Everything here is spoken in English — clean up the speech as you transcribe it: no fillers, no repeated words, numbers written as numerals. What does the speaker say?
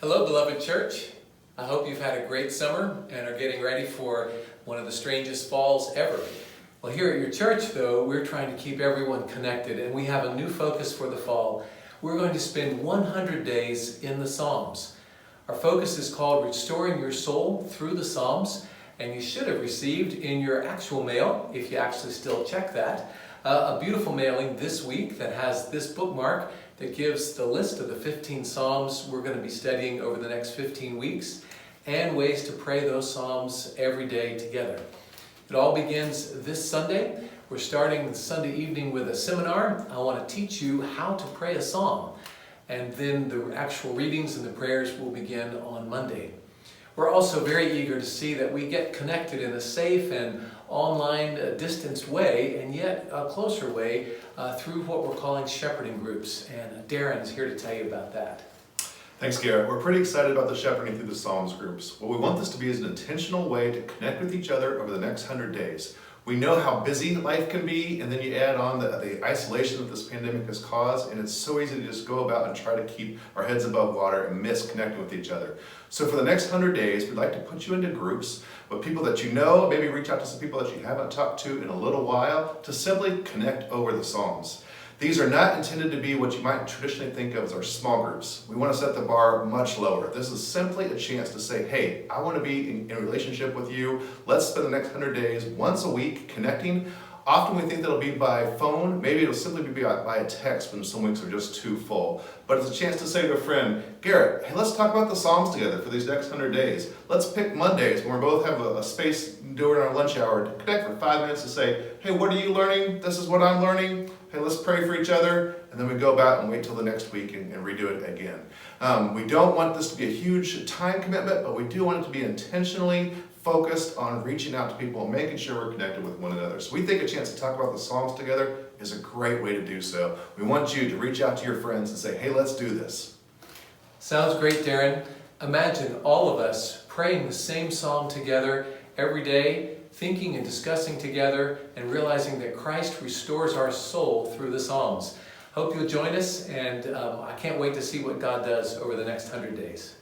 Hello, beloved church. I hope you've had a great summer and are getting ready for one of the strangest falls ever. Well, here at your church, though, we're trying to keep everyone connected, and we have a new focus for the fall. We're going to spend 100 days in the Psalms. Our focus is called Restoring Your Soul Through the Psalms, and you should have received in your actual mail, if you actually still check that, a beautiful mailing this week that has this bookmark that gives the list of the 15 Psalms we're going to be studying over the next 15 weeks and ways to pray those Psalms every day together. It all begins this Sunday. We're starting Sunday evening with a seminar. I want to teach you how to pray a psalm, and then the actual readings and the prayers will begin on Monday. We're also very eager to see that we get connected in a safe and online distanced way, and yet a closer way through what we're calling shepherding groups. And Darren is here to tell you about that. Thanks, Gerrit. We're pretty excited about the Shepherding Through the Psalms groups. What we want this to be is an intentional way to connect with each other over the next 100 days. We know how busy life can be, and then you add on the isolation that this pandemic has caused, and it's so easy to just go about and try to keep our heads above water and miss connecting with each other. So for the next 100 days, we'd like to put you into groups with people that you know, maybe reach out to some people that you haven't talked to in a little while, to simply connect over the Psalms. These are not intended to be what you might traditionally think of as our small groups. We want to set the bar much lower. This is simply a chance to say, hey, I want to be in a relationship with you. Let's spend the next 100 days once a week connecting. Often we think that'll be by phone. Maybe it'll simply be by a text when some weeks are just too full. But it's a chance to say to a friend, Gerrit, hey, let's talk about the Psalms together for these next 100 days. Let's pick Mondays when we both have a space during our lunch hour to connect for 5 minutes to say, hey, what are you learning? This is what I'm learning. Hey, let's pray for each other. And then we go back and wait till the next week and redo it again. We don't want this to be a huge time commitment, but we do want it to be intentionally focused on reaching out to people and making sure we're connected with one another. So we think a chance to talk about the Psalms together is a great way to do so. We want you to reach out to your friends and say, hey, let's do this. Sounds great, Darren. Imagine all of us praying the same psalm together every day, thinking and discussing together, and realizing that Christ restores our soul through the Psalms. Hope you'll join us, and I can't wait to see what God does over the next 100 days.